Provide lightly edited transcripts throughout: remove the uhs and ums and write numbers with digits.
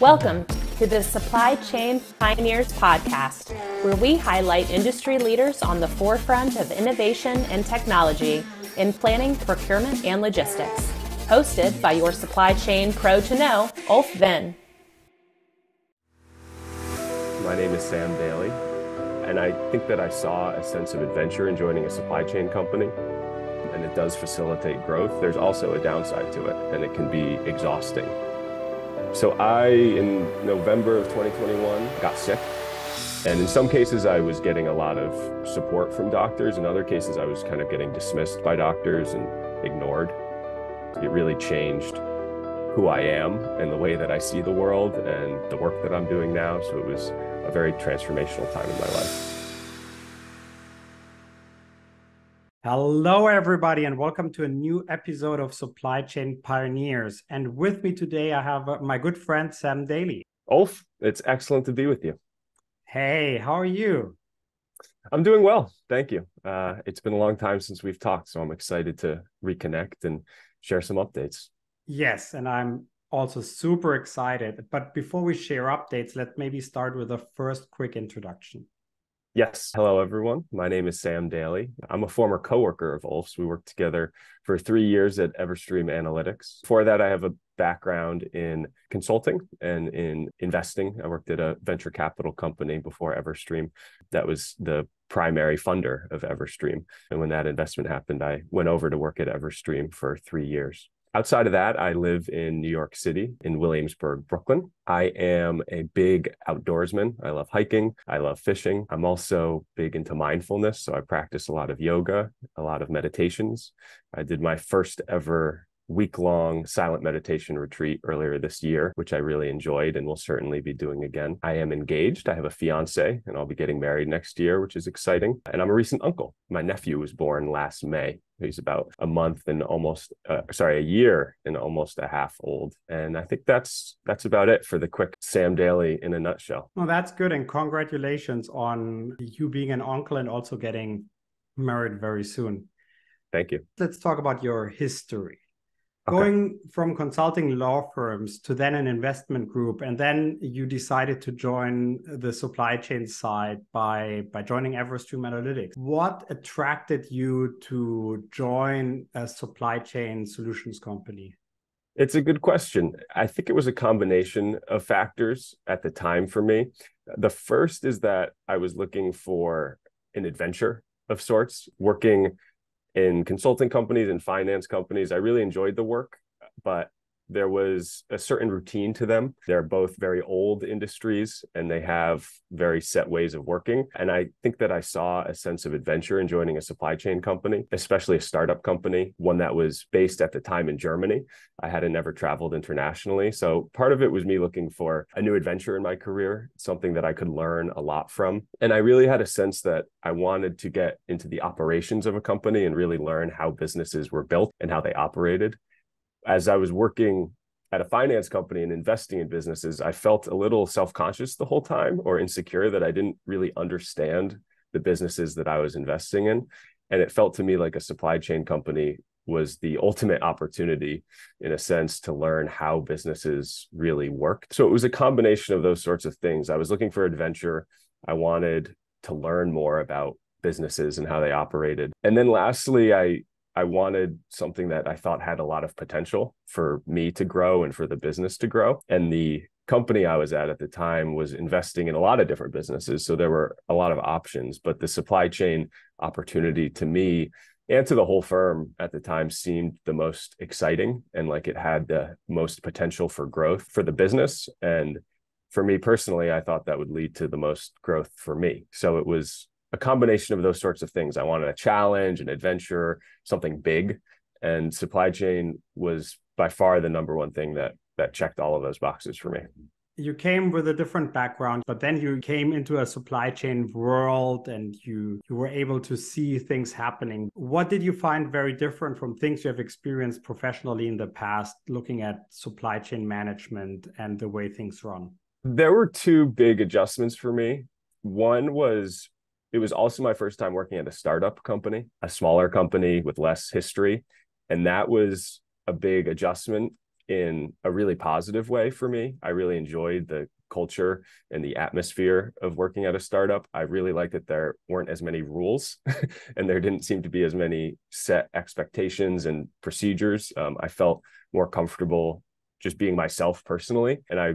Welcome to the Supply Chain Pioneers podcast, where we highlight industry leaders on the forefront of innovation and technology in planning, procurement, and logistics. Hosted by your supply chain pro to know, Ulf Venn. My name is Sam Dailey, and I think that I saw a sense of adventure in joining a supply chain company, and it does facilitate growth. There's also a downside to it, and it can be exhausting. So in November of 2021, got sick. And in some cases, I was getting a lot of support from doctors. In other cases, I was kind of getting dismissed by doctors and ignored. It really changed who I am and the way that I see the world and the work that I'm doing now. So it was a very transformational time in my life. Hello, everybody, and welcome to a new episode of Supply Chain Pioneers. And with me today, I have my good friend, Sam Dailey. Ulf, it's excellent to be with you. Hey, how are you? I'm doing well. Thank you. It's been a long time since we've talked, so I'm excited to reconnect and share some updates. Yes, and I'm also super excited. But before we share updates, let's maybe start with a first quick introduction. Yes. Hello, everyone. My name is Sam Dailey. I'm a former coworker of Ulf's. We worked together for 3 years at Everstream Analytics. Before that, I have a background in consulting and in investing. I worked at a venture capital company before Everstream. That was the primary funder of Everstream. And when that investment happened, I went over to work at Everstream for 3 years. Outside of that, I live in New York City, in Williamsburg, Brooklyn. I am a big outdoorsman. I love hiking. I love fishing. I'm also big into mindfulness. So I practice a lot of yoga, a lot of meditations. I did my first ever week-long silent meditation retreat earlier this year, which I really enjoyed and will certainly be doing again. I am engaged. I have a fiance, and I'll be getting married next year, which is exciting. And I'm a recent uncle. My nephew was born last May. He's about a year and almost a half old. And I think that's about it for the quick Sam Dailey in a nutshell. Well, that's good. And congratulations on you being an uncle and also getting married very soon. Thank you. Let's talk about your history. Okay. Going from consulting law firms to then an investment group, and then you decided to join the supply chain side by joining Everstream Analytics. What attracted you to join a supply chain solutions company? It's a good question. I think it was a combination of factors at the time for me. The first is that I was looking for an adventure of sorts, working in consulting companies and finance companies. I really enjoyed the work, but there was a certain routine to them. They're both very old industries and they have very set ways of working. And I think that I saw a sense of adventure in joining a supply chain company, especially a startup company, one that was based at the time in Germany. I hadn't never traveled internationally. So part of it was me looking for a new adventure in my career, something that I could learn a lot from. And I really had a sense that I wanted to get into the operations of a company and really learn how businesses were built and how they operated. As I was working at a finance company and investing in businesses, I felt a little self-conscious the whole time or insecure that I didn't really understand the businesses that I was investing in. And it felt to me like a supply chain company was the ultimate opportunity, in a sense, to learn how businesses really work. So it was a combination of those sorts of things. I was looking for adventure. I wanted to learn more about businesses and how they operated. And then lastly, I wanted something that I thought had a lot of potential for me to grow and for the business to grow. And the company I was at the time was investing in a lot of different businesses. So there were a lot of options, but the supply chain opportunity to me and to the whole firm at the time seemed the most exciting and like it had the most potential for growth for the business. And for me personally, I thought that would lead to the most growth for me. So it was a combination of those sorts of things. I wanted a challenge, an adventure, something big, and supply chain was by far the number one thing that checked all of those boxes for me. You came with a different background, but then you came into a supply chain world and you were able to see things happening. What did you find very different from things you have experienced professionally in the past, looking at supply chain management and the way things run? There were two big adjustments for me. One was it was also my first time working at a startup company, a smaller company with less history. And that was a big adjustment. in a really positive way for me. I really enjoyed the culture and the atmosphere of working at a startup. I really liked that there weren't as many rules and there didn't seem to be as many set expectations and procedures. I felt more comfortable just being myself personally, and I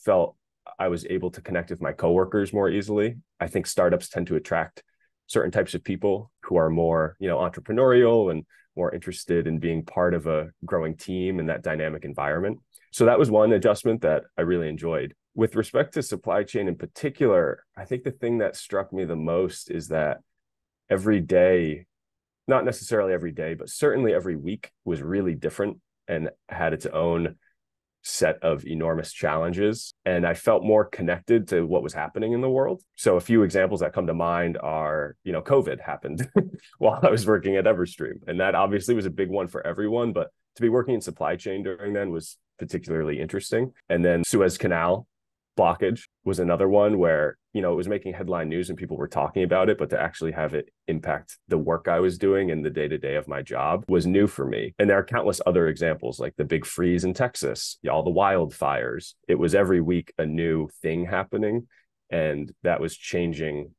felt I was able to connect with my coworkers more easily. I think startups tend to attract certain types of people who are more, entrepreneurial and more interested in being part of a growing team in that dynamic environment. So that was one adjustment that I really enjoyed. With respect to supply chain in particular, I think the thing that struck me the most is that every day, not necessarily every day, but certainly every week was really different and had its own set of enormous challenges. And I felt more connected to what was happening in the world. So a few examples that come to mind are, COVID happened while I was working at Everstream. And that obviously was a big one for everyone, but to be working in supply chain during then was particularly interesting. And then Suez Canal blockage was another one where, it was making headline news and people were talking about it, but to actually have it impact the work I was doing and the day-to-day of my job was new for me. And there are countless other examples, like the big freeze in Texas, all the wildfires. It was every week a new thing happening, and that was changing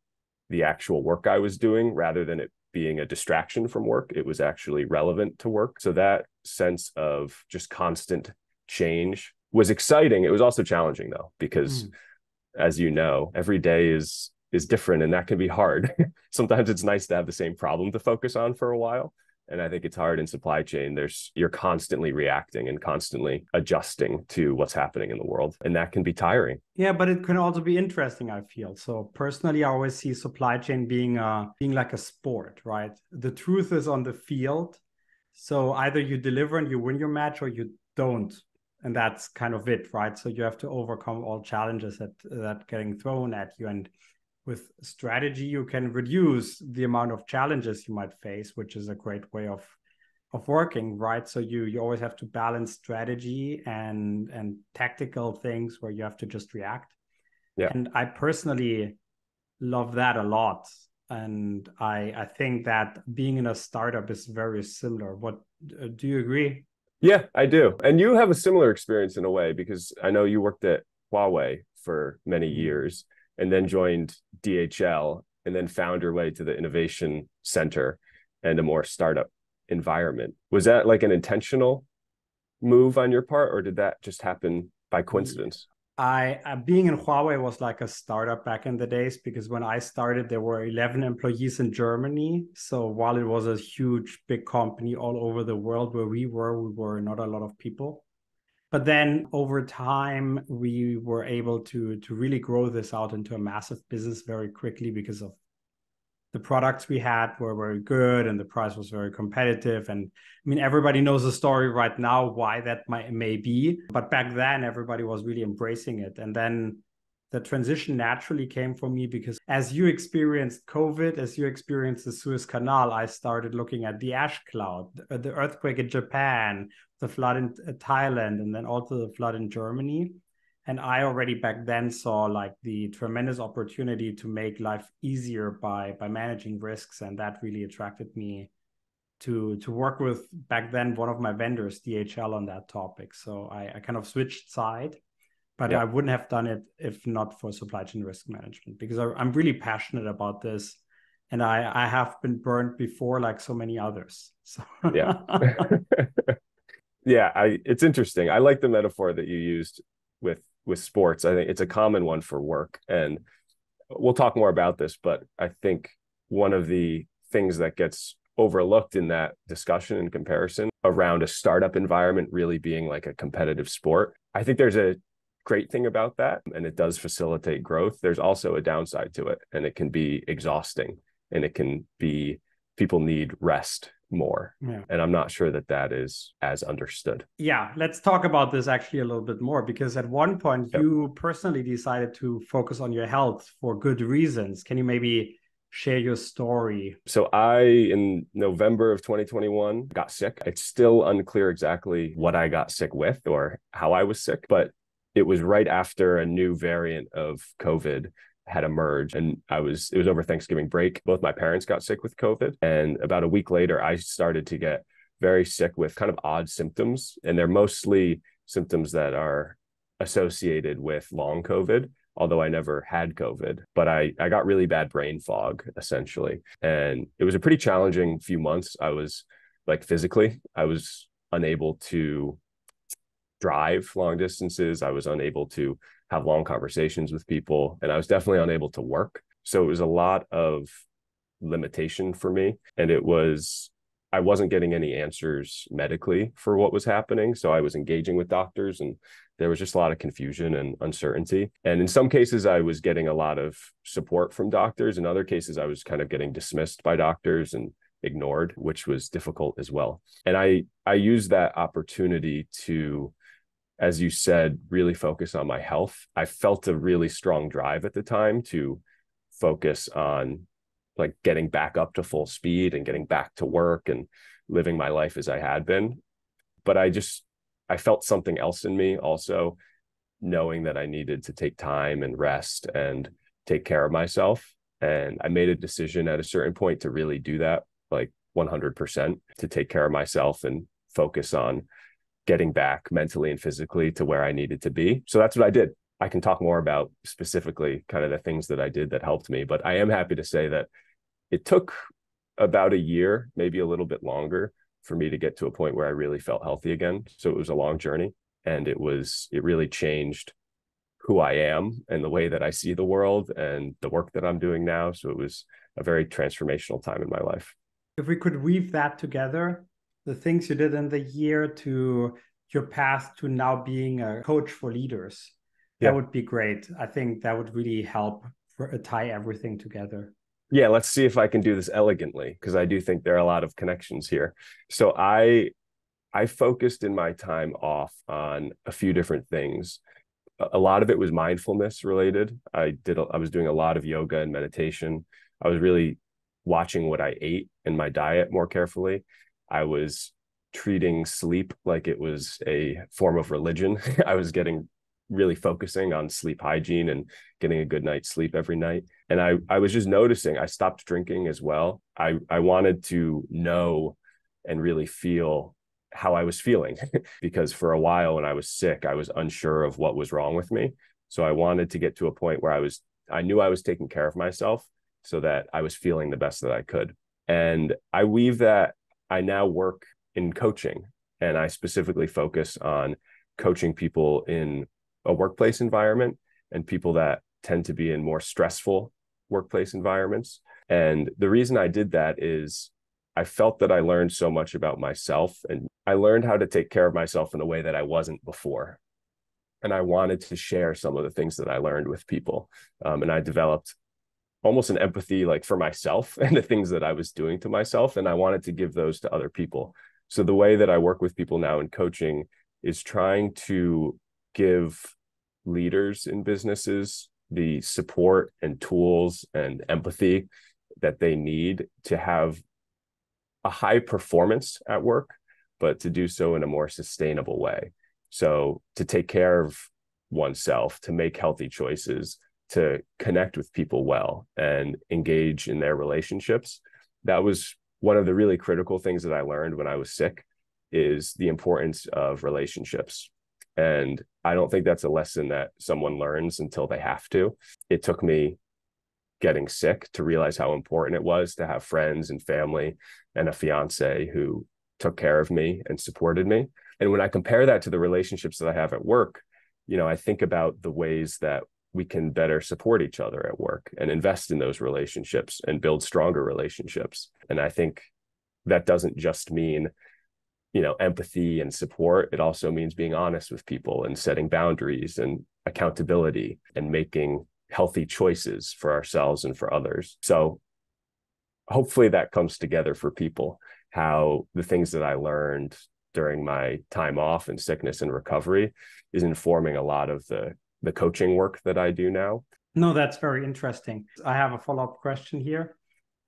the actual work I was doing rather than it being a distraction from work. It was actually relevant to work. So that sense of just constant change was exciting. It was also challenging though, because as you know, every day is different, and that can be hard. Sometimes it's nice to have the same problem to focus on for a while. And I think it's hard in supply chain. You're constantly reacting and constantly adjusting to what's happening in the world. And that can be tiring. Yeah, but it can also be interesting, I feel. So personally, I always see supply chain being like a sport, right? The truth is on the field. So either you deliver and you win your match, or you don't. And that's kind of it, right? So you have to overcome all challenges that getting thrown at you. And with strategy, you can reduce the amount of challenges you might face, which is a great way of working, right? So you always have to balance strategy and tactical things where you have to just react. Yeah. And I personally love that a lot. And I think that being in a startup is very similar. What do you agree? Yeah, I do. And you have a similar experience in a way, because I know you worked at Huawei for many years and then joined DHL and then found your way to the innovation center and a more startup environment. Was that like an intentional move on your part, or did that just happen by coincidence? Being in Huawei was like a startup back in the days, because when I started, there were 11 employees in Germany. So while it was a huge, big company all over the world where we were not a lot of people. But then over time, we were able to really grow this out into a massive business very quickly, because of the products we had were very good and the price was very competitive. And I mean, everybody knows the story right now why that may be. But back then, everybody was really embracing it. And then the transition naturally came for me, because as you experienced COVID, as you experienced the Suez Canal, I started looking at the ash cloud, the earthquake in Japan, the flood in Thailand, and then also the flood in Germany. And I already back then saw like the tremendous opportunity to make life easier by managing risks. And that really attracted me to work with, back then, one of my vendors, DHL, on that topic. So I kind of switched side, but I wouldn't have done it if not for supply chain risk management, because I'm really passionate about this. And I have been burned before, like so many others. So Yeah. Yeah, it's interesting. I like the metaphor that you used with sports. I think it's a common one for work, and we'll talk more about this, but I think one of the things that gets overlooked in that discussion and comparison around a startup environment really being like a competitive sport, I think there's a great thing about that, and it does facilitate growth. There's also a downside to it, and it can be exhausting, and it can be, people need rest more. Yeah. And I'm not sure that is as understood. Yeah, let's talk about this actually a little bit more, because at one point you personally decided to focus on your health for good reasons. Can you maybe share your story? So in November of 2021, got sick. It's still unclear exactly what I got sick with or how I was sick, but it was right after a new variant of COVID had emerged, and it was over Thanksgiving break. Both my parents got sick with COVID, and about a week later I started to get very sick with kind of odd symptoms, and they're mostly symptoms that are associated with long COVID, although I never had COVID. But I got really bad brain fog, essentially. And it was a pretty challenging few months. I was like physically, I was unable to drive long distances. I was unable to have long conversations with people, and I was definitely unable to work. So it was a lot of limitation for me. And I wasn't getting any answers medically for what was happening. So I was engaging with doctors, and there was just a lot of confusion and uncertainty. And in some cases, I was getting a lot of support from doctors. In other cases, I was kind of getting dismissed by doctors and ignored, which was difficult as well. And I used that opportunity to, as you said, really focus on my health. I felt a really strong drive at the time to focus on like getting back up to full speed and getting back to work and living my life as I had been. But I felt something else in me also, knowing that I needed to take time and rest and take care of myself. And I made a decision at a certain point to really do that, like 100%, to take care of myself and focus on getting back mentally and physically to where I needed to be. So that's what I did. I can talk more about specifically kind of the things that I did that helped me, but I am happy to say that it took about a year, maybe a little bit longer, for me to get to a point where I really felt healthy again. So it was a long journey, and it really changed who I am and the way that I see the world and the work that I'm doing now. So it was a very transformational time in my life. If we could weave that together, the things you did in the year to your path to now being a coach for leaders, that would be great. I think that would really help tie everything together. Yeah, let's see if I can do this elegantly, because I do think there are a lot of connections here. So I focused in my time off on a few different things. A lot of it was mindfulness related. I was doing a lot of yoga and meditation. I was really watching what I ate and my diet more carefully. I was treating sleep like it was a form of religion. I was really focusing on sleep hygiene and getting a good night's sleep every night. And I was just noticing I stopped drinking as well. I wanted to know and really feel how I was feeling because for a while when I was sick, I was unsure of what was wrong with me. So I wanted to get to a point where I knew I was taking care of myself so that I was feeling the best that I could. And I weave that. I now work in coaching, and I specifically focus on coaching people in a workplace environment and people that tend to be in more stressful workplace environments. And the reason I did that is I felt that I learned so much about myself, and I learned how to take care of myself in a way that I wasn't before. And I wanted to share some of the things that I learned with people. And I developed almost an empathy like for myself and the things that I was doing to myself. And I wanted to give those to other people. So the way that I work with people now in coaching is trying to give leaders in businesses the support and tools and empathy that they need to have a high performance at work, but to do so in a more sustainable way. So to take care of oneself, to make healthy choices, to connect with people well and engage in their relationships. That was one of the really critical things that I learned when I was sick, is the importance of relationships. And I don't think that's a lesson that someone learns until they have to. It took me getting sick to realize how important it was to have friends and family and a fiance who took care of me and supported me. And when I compare that to the relationships that I have at work, I think about the ways that we can better support each other at work and invest in those relationships and build stronger relationships. And I think that doesn't just mean empathy and support. It also means being honest with people and setting boundaries and accountability and making healthy choices for ourselves and for others. So hopefully that comes together for people, how the things that I learned during my time off and sickness and recovery is informing a lot of the coaching work that I do now. No, that's very interesting. I have a follow-up question here.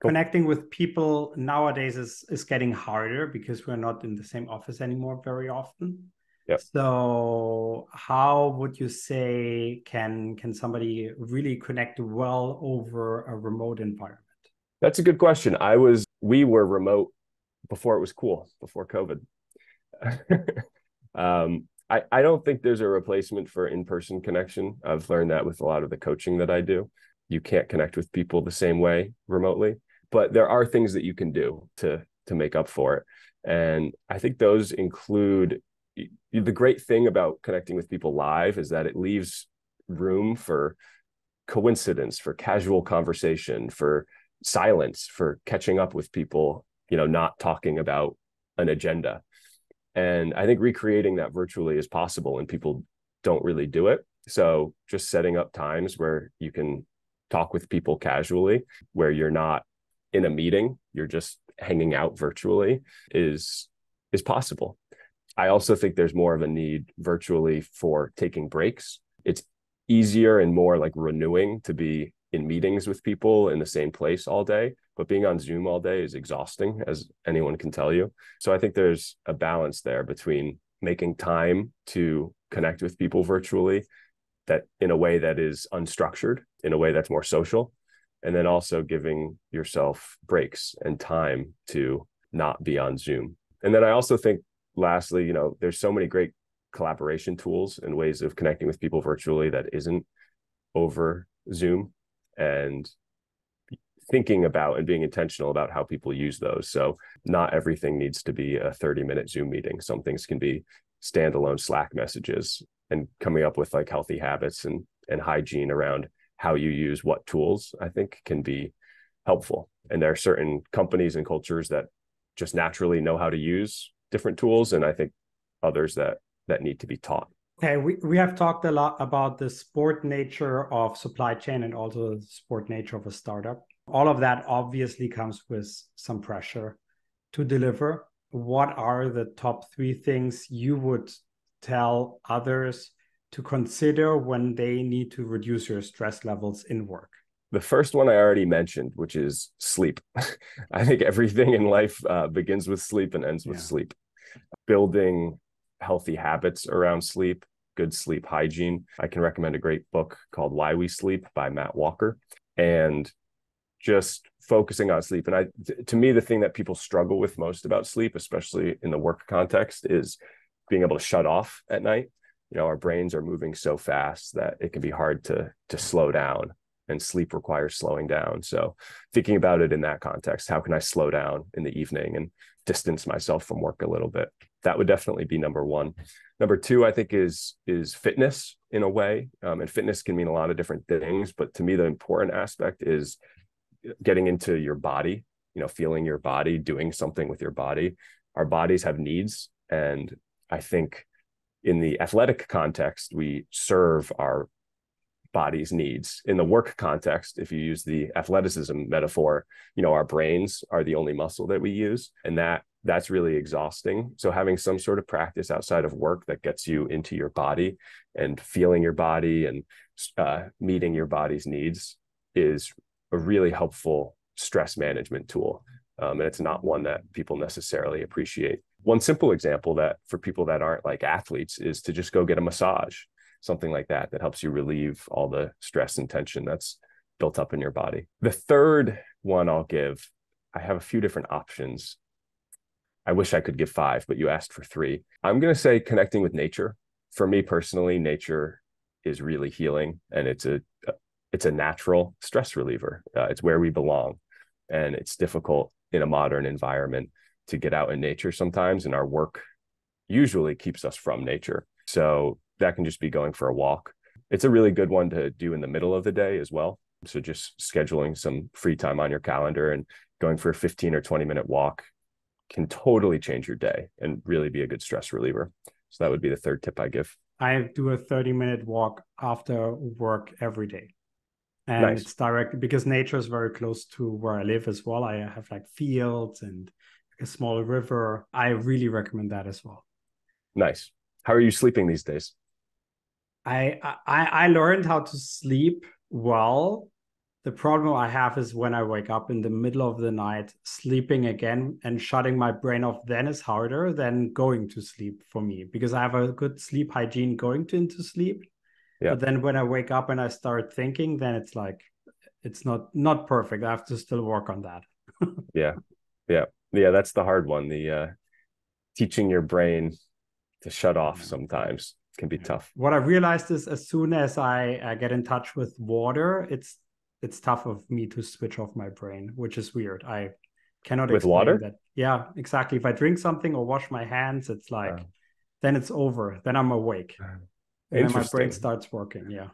Cool. Connecting with people nowadays is getting harder because we're not in the same office anymore very often. Yep. So how would you say can somebody really connect well over a remote environment? That's a good question. We were remote before it was cool, before COVID. I don't think there's a replacement for in-person connection. I've learned that with a lot of the coaching that I do. You can't connect with people the same way remotely, but there are things that you can do to make up for it. And I think those include, the great thing about connecting with people live is that it leaves room for coincidence, for casual conversation, for silence, for catching up with people, not talking about an agenda. And I think recreating that virtually is possible, and people don't really do it. So just setting up times where you can talk with people casually, where you're not in a meeting, you're just hanging out virtually, is possible. I also think there's more of a need virtually for taking breaks. It's easier and more like renewing to be in meetings with people in the same place all day, but being on Zoom all day is exhausting, as anyone can tell you. So I think there's a balance there between making time to connect with people virtually, that in a way that is unstructured, in a way that's more social, and then also giving yourself breaks and time to not be on Zoom. And then I also think, lastly, there's so many great collaboration tools and ways of connecting with people virtually that isn't over Zoom, and thinking about and being intentional about how people use those. So not everything needs to be a 30-minute Zoom meeting. Some things can be standalone Slack messages, and coming up with like healthy habits and hygiene around how you use what tools, I think, can be helpful. And there are certain companies and cultures that just naturally know how to use different tools, and I think others that need to be taught. Okay, we have talked a lot about the sport nature of supply chain and also the sport nature of a startup. All of that obviously comes with some pressure to deliver. What are the top 3 things you would tell others to consider when they need to reduce your stress levels in work? The first one I already mentioned, which is sleep. I think everything in life begins with sleep and ends with sleep. Building healthy habits around sleep, good sleep hygiene. I can recommend a great book called Why We Sleep by Matt Walker, and just focusing on sleep. And to me, the thing that people struggle with most about sleep, especially in the work context, is being able to shut off at night. Our brains are moving so fast that it can be hard to slow down, and sleep requires slowing down. So thinking about it in that context, how can I slow down in the evening and distance myself from work a little bit? That would definitely be number 1. Number 2, I think, is fitness in a way. And fitness can mean a lot of different things, but to me, the important aspect is getting into your body, feeling your body, doing something with your body. Our bodies have needs. And I think in the athletic context, we serve our body's needs. In the work context, if you use the athleticism metaphor, our brains are the only muscle that we use, and that's really exhausting. So having some sort of practice outside of work that gets you into your body and feeling your body and meeting your body's needs is a really helpful stress management tool. And it's not one that people necessarily appreciate. One simple example that for people that aren't like athletes is to just go get a massage, something like that helps you relieve all the stress and tension that's built up in your body. The third one I'll give, I have a few different options. I wish I could give 5, but you asked for 3. I'm going to say connecting with nature. For me personally, nature is really healing, and it's a natural stress reliever. It's where we belong, and it's difficult in a modern environment to get out in nature sometimes, and our work usually keeps us from nature. So that can just be going for a walk. It's a really good one to do in the middle of the day as well. So just scheduling some free time on your calendar and going for a 15 or 20-minute walk can totally change your day and really be a good stress reliever. So that would be the third tip I give. I do a 30-minute walk after work every day. And Nice. It's direct because nature is very close to where I live as well. I have like fields and a small river. I really recommend that as well. Nice. How are you sleeping these days? I learned how to sleep well. The problem I have is when I wake up in the middle of the night, sleeping again and shutting my brain off then is harder than going to sleep for me, because I have a good sleep hygiene going into sleep. Yeah. But then when I wake up and I start thinking, then it's like, it's not perfect. I have to still work on that. Yeah. That's the hard one. The teaching your brain to shut off sometimes can be tough. What I realized is as soon as I get in touch with water, it's tough of me to switch off my brain, which is weird. I cannot With explain water? that. Yeah, exactly. If I drink something or wash my hands, it's like, then it's over. Then I'm awake. And then my brain starts working. Yeah.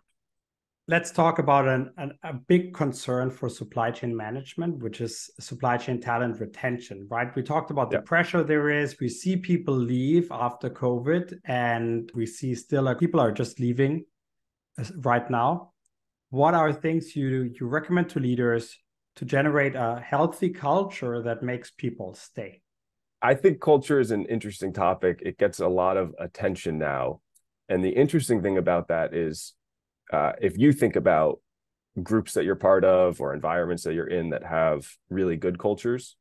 Let's talk about a big concern for supply chain management, which is supply chain talent retention, right? We talked about the pressure there is. We see people leave after COVID, and we see still like people are just leaving right now. What are things you recommend to leaders to generate a healthy culture that makes people stay? I think culture is an interesting topic. It gets a lot of attention now. And the interesting thing about that is if you think about groups that you're part of or environments that you're in that have really good cultures,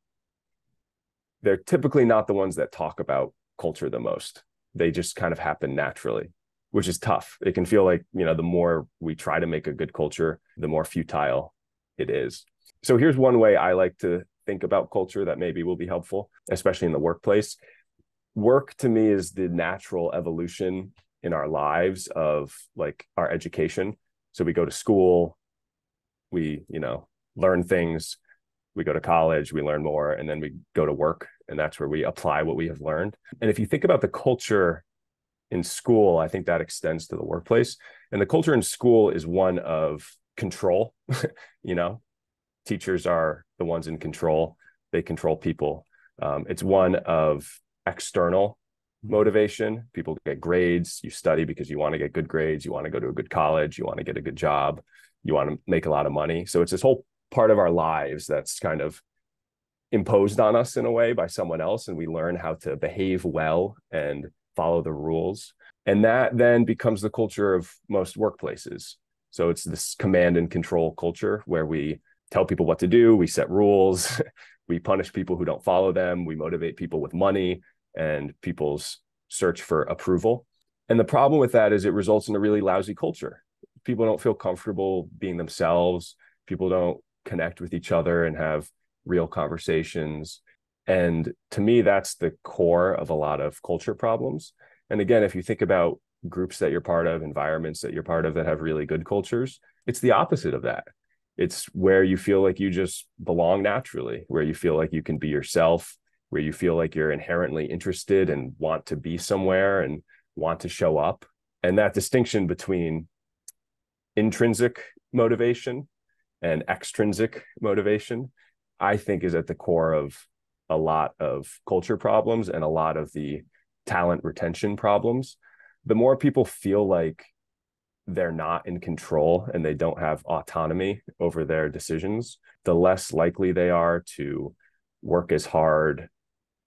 they're typically not the ones that talk about culture the most. They just kind of happen naturally, which is tough. It can feel like, the more we try to make a good culture, the more futile it is. So here's one way I like to think about culture that maybe will be helpful, especially in the workplace. Work to me is the natural evolution in our lives of like our education. So we go to school, we, learn things, we go to college, we learn more, and then we go to work. And that's where we apply what we have learned. And if you think about the culture in school, I think that extends to the workplace. And the culture in school is one of control. Teachers are the ones in control. They control people. It's one of external motivation. People get grades. You study because you want to get good grades. You want to go to a good college. You want to get a good job. You want to make a lot of money. So it's this whole part of our lives that's kind of imposed on us in a way by someone else. And we learn how to behave well and follow the rules. And that then becomes the culture of most workplaces. So it's this command and control culture where we tell people what to do. We set rules. We punish people who don't follow them. We motivate people with money and people's search for approval. And the problem with that is it results in a really lousy culture. People don't feel comfortable being themselves. People don't connect with each other and have real conversations. And to me, that's the core of a lot of culture problems. And again, if you think about groups that you're part of, environments that you're part of that have really good cultures, it's the opposite of that. It's where you feel like you just belong naturally, where you feel like you can be yourself, where you feel like you're inherently interested and want to be somewhere and want to show up. And that distinction between intrinsic motivation and extrinsic motivation, I think, is at the core of a lot of culture problems and a lot of the talent retention problems. The more people feel like they're not in control and they don't have autonomy over their decisions, the less likely they are to work as hard,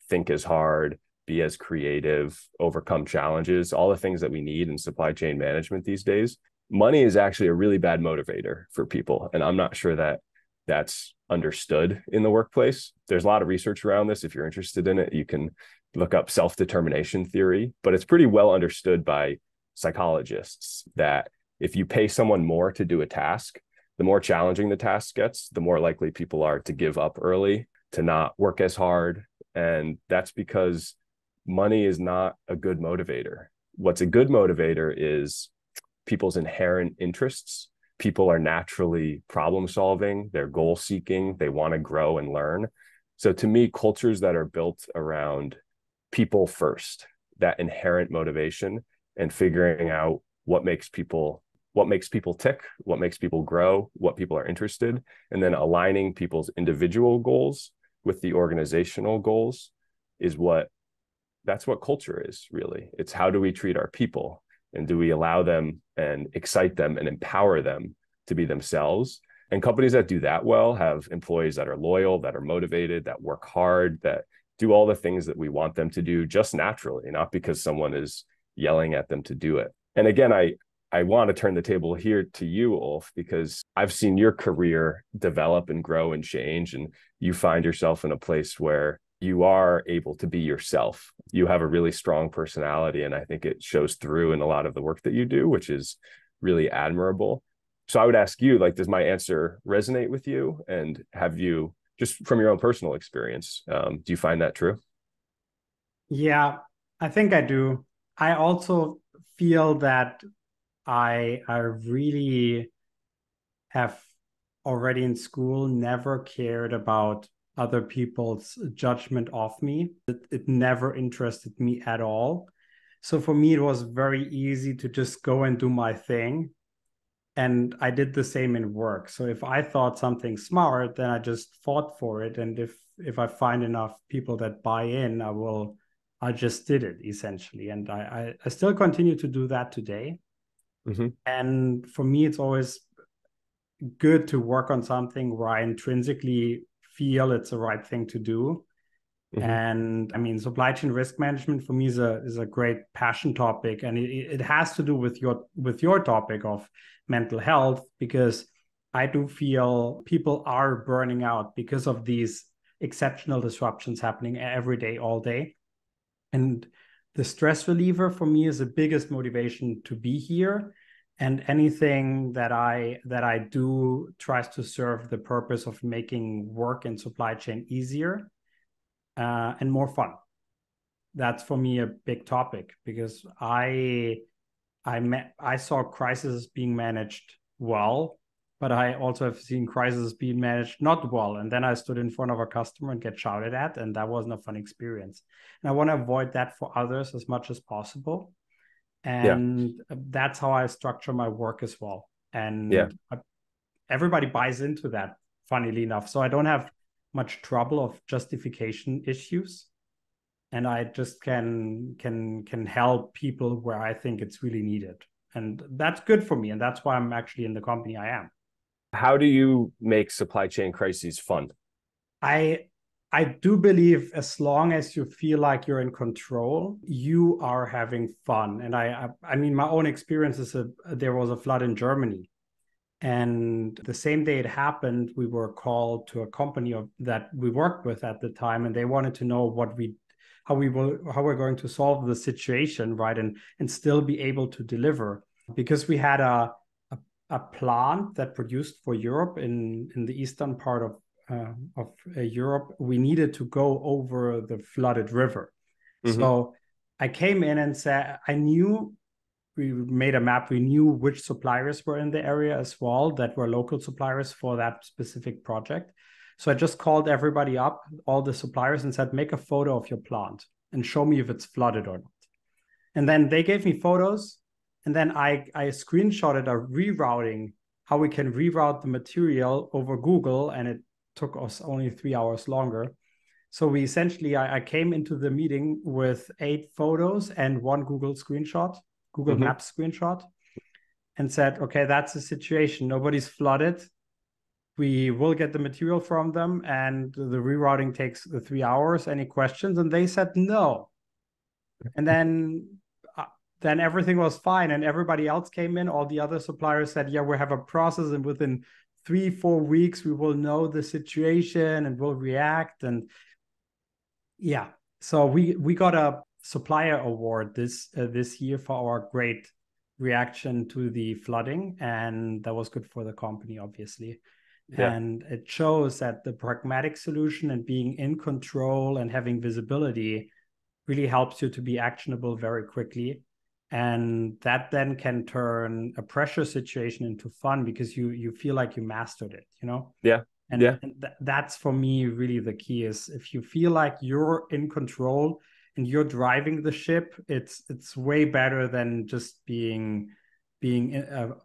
think as hard, be as creative, overcome challenges, all the things that we need in supply chain management these days. Money is actually a really bad motivator for people. And I'm not sure that that's understood in the workplace. There's a lot of research around this. If you're interested in it, you can look up self-determination theory, but it's pretty well understood by psychologists that if you pay someone more to do a task, the more challenging the task gets, the more likely people are to give up early, to not work as hard. And that's because money is not a good motivator. What's a good motivator is people's inherent interests. People are naturally problem solving, they're goal seeking, they want to grow and learn. So to me, cultures that are built around people first, that inherent motivation, and figuring out what makes people tick, what makes people grow, what people are interested, and then aligning people's individual goals with the organizational goals that's what culture is really. It's how do we treat our people, and do we allow them and excite them and empower them to be themselves? And companies that do that well have employees that are loyal, that are motivated, that work hard, that do all the things that we want them to do just naturally, not because someone is yelling at them to do it. And again, I want to turn the table here to you, Ulf, because I've seen your career develop and grow and change, and you find yourself in a place where you are able to be yourself. You have a really strong personality, and I think it shows through in a lot of the work that you do, which is really admirable. So I would ask you, does my answer resonate with you? And have you, just from your own personal experience, do you find that true? Yeah, I think I do. I also feel that I really have already in school never cared about other people's judgment of me. It never interested me at all. So for me, it was very easy to just go and do my thing. And I did the same in work. So if I thought something smart, then I just fought for it. And if I find enough people that buy in, I just did it essentially. And I still continue to do that today. Mm-hmm. And for me, it's always good to work on something where I intrinsically feel it's the right thing to do. Mm-hmm. And I mean, supply chain risk management for me is a great passion topic, and it has to do with your topic of mental health, because I do feel people are burning out because of these exceptional disruptions happening every day, all day. And the stress reliever for me is the biggest motivation to be here. And anything that I do tries to serve the purpose of making work in supply chain easier and more fun. That's for me a big topic, because I saw crises being managed well, but I also have seen crises being managed not well. And then I stood in front of a customer and get shouted at, and that wasn't a fun experience. And I want to avoid that for others as much as possible. Yeah. And that's how I structure my work as well. Yeah. And everybody buys into that, funnily enough. So I don't have much trouble of justification issues. And I just can help people where I think it's really needed. And that's good for me. And that's why I'm actually in the company I am. How do you make supply chain crises fun? I do believe as long as you feel like you're in control, you are having fun. And I mean, my own experience is there was a flood in Germany. And the same day it happened, we were called to a company that we worked with at the time, and they wanted to know how we're going to solve the situation, right, and still be able to deliver, because we had a plant that produced for Europe in the eastern part of Europe. We needed to go over the flooded river. Mm-hmm. So I came in and said, we made a map. We knew which suppliers were in the area as well, that were local suppliers for that specific project. So I just called everybody up, all the suppliers, and said, make a photo of your plant and show me if it's flooded or not. And then they gave me photos. And then I screenshotted a rerouting, how we can reroute the material over Google. And it took us only 3 hours longer. So we essentially, I came into the meeting with 8 photos and 1 Google mm-hmm. Maps screenshot, and said, okay, that's the situation. Nobody's flooded. We will get the material from them, and the rerouting takes 3 hours. Any questions? And they said no. And then everything was fine, and everybody else came in. All the other suppliers said, yeah, we have a process, and within 3-4 weeks we will know the situation and will react. And yeah, so we got a supplier award this year for our great reaction to the flooding, and that was good for the company, obviously. Yeah. And it shows that the pragmatic solution and being in control and having visibility really helps you to be actionable very quickly. And that then can turn a pressure situation into fun, because you feel like you mastered it, you know? Yeah. And, yeah. and that's for me really the key, is if you feel like you're in control and you're driving the ship, it's way better than just being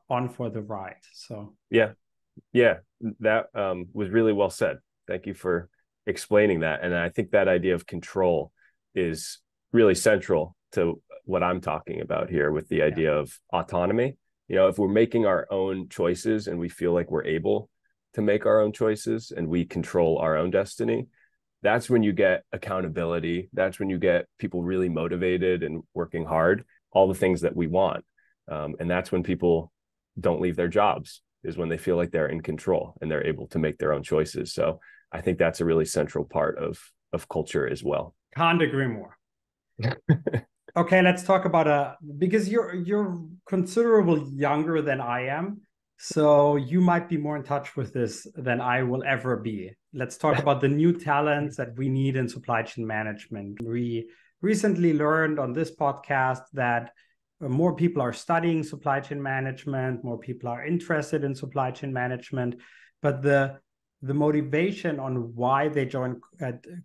on for the ride. So yeah, that was really well said. Thank you for explaining that. And I think that idea of control is really central to what I'm talking about here, with the idea of autonomy. You know, if we're making our own choices and we feel like we're able to make our own choices and we control our own destiny, that's when you get accountability. That's when you get people really motivated and working hard, all the things that we want. And that's when people don't leave their jobs, is when they feel like they're in control and they're able to make their own choices. So I think that's a really central part of culture as well. Can't agree more. Okay, let's talk about because you're considerably younger than I am, so you might be more in touch with this than I will ever be. Let's talk about the new talents that we need in supply chain management. recently learned on this podcast that more people are studying supply chain management, more people are interested in supply chain management, but the motivation on why they join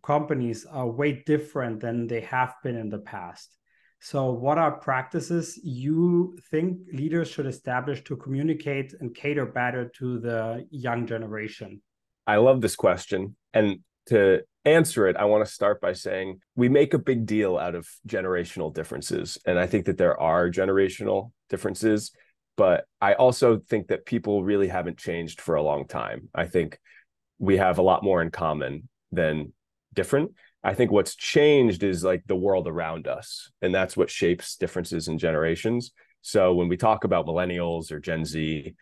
companies are way different than they have been in the past. So what are practices you think leaders should establish to communicate and cater better to the young generation? I love this question. And to answer it, I want to start by saying we make a big deal out of generational differences. And I think that there are generational differences, but I also think that people really haven't changed for a long time. I think we have a lot more in common than different. I think what's changed is like the world around us, and that's what shapes differences in generations. So when we talk about millennials or Gen Z,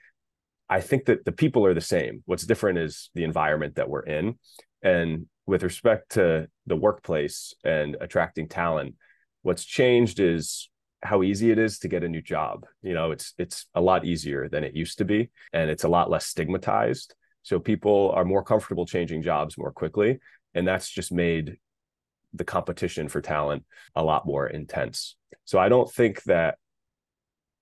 I think that the people are the same. What's different is the environment that we're in. And with respect to the workplace and attracting talent, what's changed is how easy it is to get a new job. You know, it's a lot easier than it used to be, and it's a lot less stigmatized. So people are more comfortable changing jobs more quickly. And that's just made the competition for talent a lot more intense. So I don't think that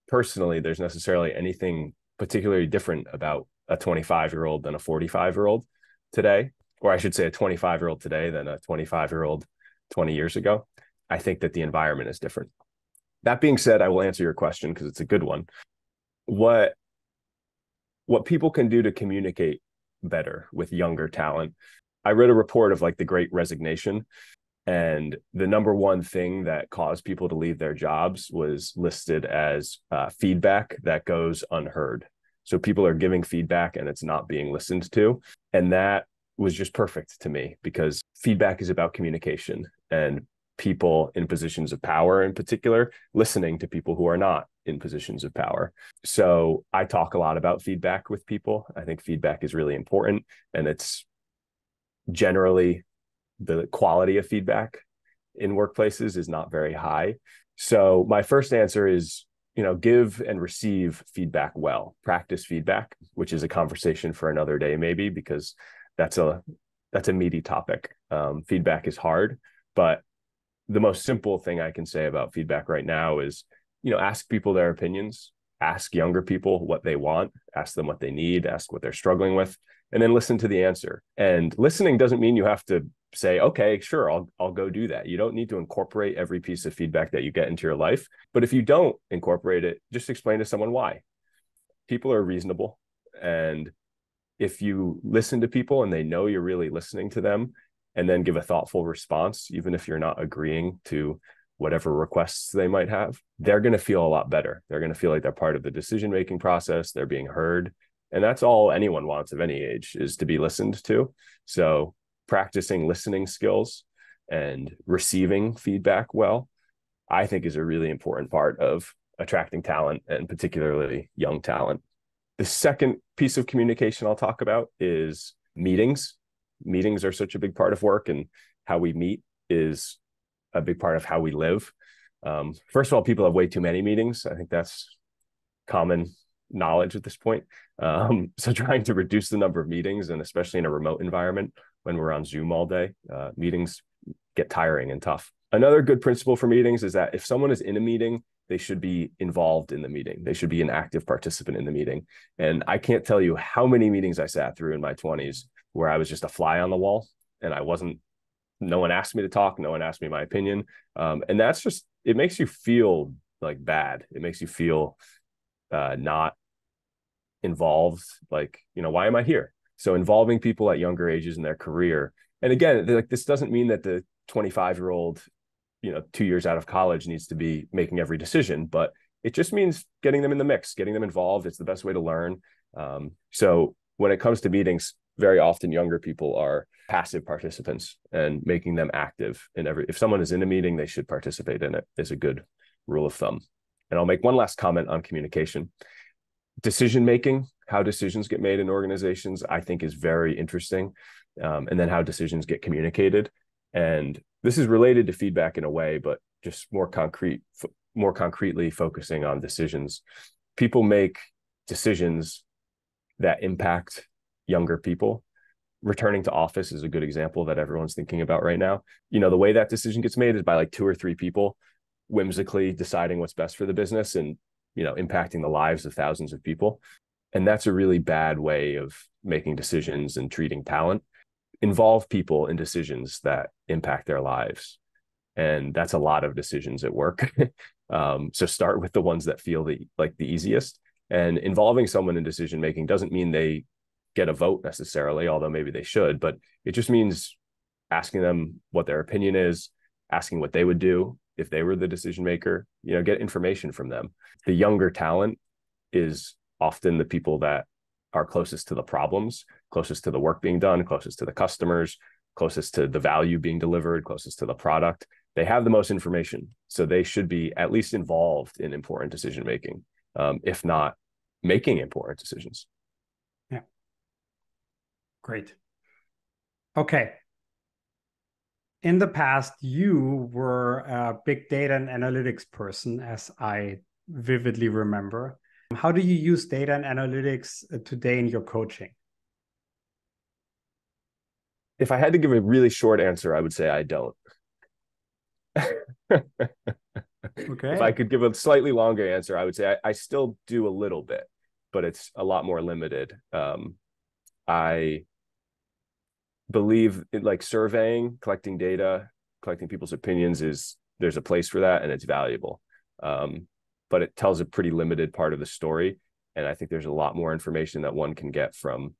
personally there's necessarily anything particularly different about a 25-year-old than a 45-year-old today, or I should say a 25-year-old today than a 25-year-old 20 years ago. I think that the environment is different. That being said, I will answer your question because it's a good one. What people can do to communicate better with younger talent. I read a report of like the Great Resignation, and the number one thing that caused people to leave their jobs was listed as feedback that goes unheard. So people are giving feedback and it's not being listened to. And that was just perfect to me because feedback is about communication and people in positions of power in particular, listening to people who are not in positions of power. So I talk a lot about feedback with people. I think feedback is really important, and it's generally the quality of feedback in workplaces is not very high. So my first answer is, give and receive feedback well. Practice feedback, which is a conversation for another day, maybe, because that's a meaty topic. Feedback is hard, but the most simple thing I can say about feedback right now is, ask people their opinions, ask younger people what they want, ask them what they need, ask what they're struggling with, and then listen to the answer. And listening doesn't mean you have to say, okay, sure, I'll go do that. You don't need to incorporate every piece of feedback that you get into your life. But if you don't incorporate it, just explain to someone why. People are reasonable. And if you listen to people and they know you're really listening to them, and then give a thoughtful response, even if you're not agreeing to whatever requests they might have, they're going to feel a lot better. They're going to feel like they're part of the decision-making process. They're being heard. And that's all anyone wants of any age, is to be listened to. So practicing listening skills and receiving feedback well, I think is a really important part of attracting talent, and particularly young talent. The second piece of communication I'll talk about is meetings. Meetings are such a big part of work, and how we meet is a big part of how we live. First of all, people have way too many meetings. I think that's common knowledge at this point. So trying to reduce the number of meetings, and especially in a remote environment when we're on Zoom all day, meetings get tiring and tough. Another good principle for meetings is that if someone is in a meeting, they should be involved in the meeting. They should be an active participant in the meeting. And I can't tell you how many meetings I sat through in my 20s where I was just a fly on the wall, and no one asked me to talk. No one asked me my opinion. And that's just, it makes you feel like bad. It makes you feel not involved. Like, why am I here? So involving people at younger ages in their career. And again, like, this doesn't mean that the 25-year-old, 2 years out of college needs to be making every decision, but it just means getting them in the mix, getting them involved. It's the best way to learn. So when it comes to meetings, very often younger people are passive participants, and making them active if someone is in a meeting, they should participate in it, is a good rule of thumb. And I'll make one last comment on communication. Decision-making, how decisions get made in organizations, I think is very interesting. And then how decisions get communicated. And this is related to feedback in a way, but just more concretely focusing on decisions. People make decisions that impact younger people, returning to office is a good example that everyone's thinking about right now. The way that decision gets made is by like 2 or 3 people whimsically deciding what's best for the business and, impacting the lives of thousands of people. And that's a really bad way of making decisions and treating talent. Involve people in decisions that impact their lives. And that's a lot of decisions at work. So start with the ones that feel the easiest. And involving someone in decision making doesn't mean they get a vote necessarily, although maybe they should, but it just means asking them what their opinion is, asking what they would do if they were the decision maker, get information from them. The younger talent is often the people that are closest to the problems, closest to the work being done, closest to the customers, closest to the value being delivered, closest to the product. They have the most information. So they should be at least involved in important decision making, if not making important decisions. Yeah. Great. Okay. In the past, you were a big data and analytics person, as I vividly remember. How do you use data and analytics today in your coaching? If I had to give a really short answer, I would say I don't. Okay. If I could give a slightly longer answer, I would say I still do a little bit, but it's a lot more limited. I believe in like surveying, collecting data, collecting people's opinions there's a place for that and it's valuable. But it tells a pretty limited part of the story. And I think there's a lot more information that one can get from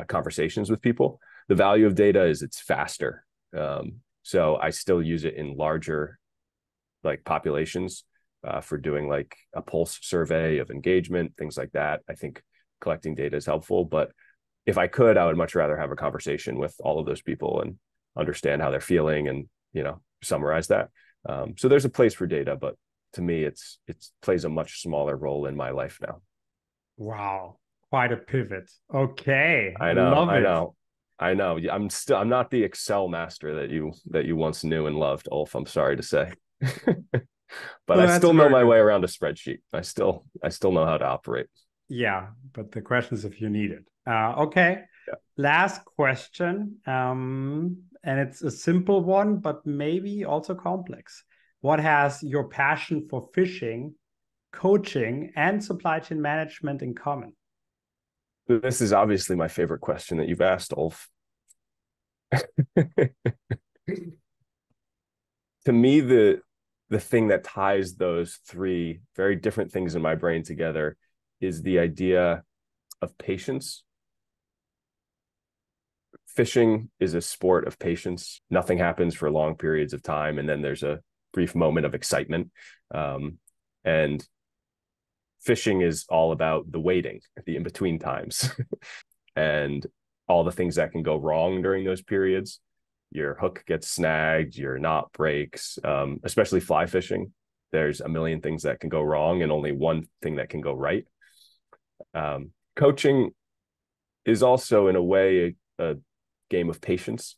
conversations with people. The value of data is it's faster. So I still use it in larger like populations for doing like a pulse survey of engagement, things like that. I think collecting data is helpful, but if I could, I would much rather have a conversation with all of those people and understand how they're feeling and, summarize that. So there's a place for data, but to me, it plays a much smaller role in my life now. Wow. Quite a pivot. Okay. I know. Love it. I know. I'm not the Excel master that you once knew and loved, Ulf. I'm sorry to say. But I still know my way around a spreadsheet. I still know how to operate. Yeah, but the question is if you need it. Okay. Yeah. Last question. And it's a simple one, but maybe also complex. What has your passion for fishing, coaching, and supply chain management in common? This is obviously my favorite question that you've asked, Ulf. To me, the thing that ties those 3 very different things in my brain together is the idea of patience. Fishing is a sport of patience. Nothing happens for long periods of time, and then there's a brief moment of excitement. And fishing is all about the waiting, the in-between times, and all the things that can go wrong during those periods. Your hook gets snagged, your knot breaks, especially fly fishing. There's a million things that can go wrong and only one thing that can go right. Coaching is also, in a way, a game of patience.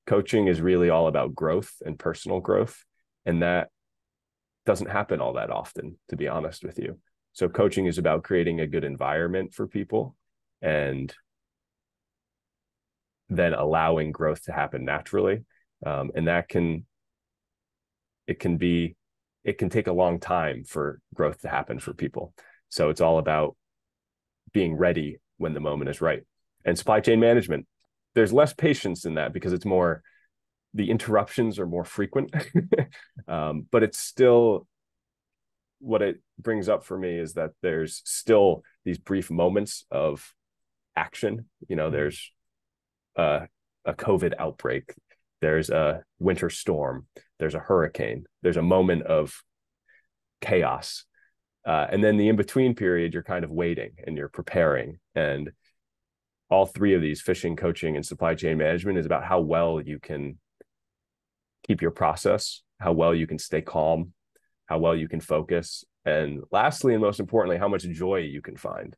Coaching is really all about growth and personal growth, and that doesn't happen all that often, to be honest with you. So coaching is about creating a good environment for people and then allowing growth to happen naturally. And that can take a long time for growth to happen for people. So it's all about being ready when the moment is right. And supply chain management, there's less patience in that because the interruptions are more frequent. But it's still, what it brings up for me is that there's still these brief moments of action. There's a COVID outbreak, there's a winter storm, there's a hurricane, there's a moment of chaos. And then the in-between period, you're kind of waiting and you're preparing. And all 3 of these, fishing, coaching, and supply chain management, is about how well you can keep your process, how well you can stay calm, how well you can focus. And lastly, and most importantly, how much joy you can find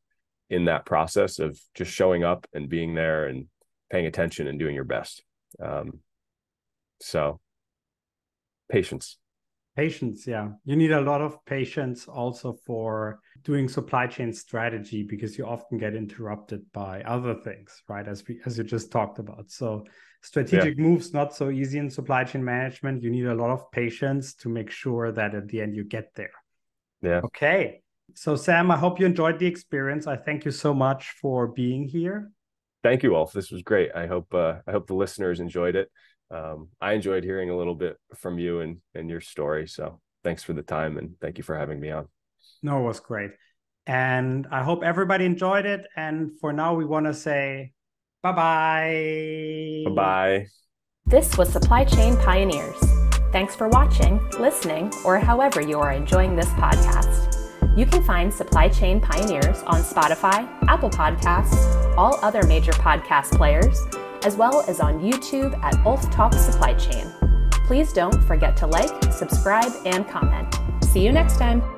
in that process of just showing up and being there and paying attention and doing your best. So patience. Patience, yeah. You need a lot of patience also for doing supply chain strategy because you often get interrupted by other things, right? As you just talked about. So strategic moves not so easy in supply chain management. You need a lot of patience to make sure that at the end you get there. Yeah. Okay. So Sam, I hope you enjoyed the experience. I thank you so much for being here. Thank you, Ulf. This was great. I hope the listeners enjoyed it. I enjoyed hearing a little bit from you and your story. So thanks for the time and thank you for having me on. No, it was great. And I hope everybody enjoyed it. And for now, we want to say bye-bye. Bye-bye. This was Supply Chain Pioneers. Thanks for watching, listening, or however you are enjoying this podcast. You can find Supply Chain Pioneers on Spotify, Apple Podcasts, all other major podcast players, as well as on YouTube at Ulf Talks Supply Chain. Please don't forget to like, subscribe, and comment. See you next time.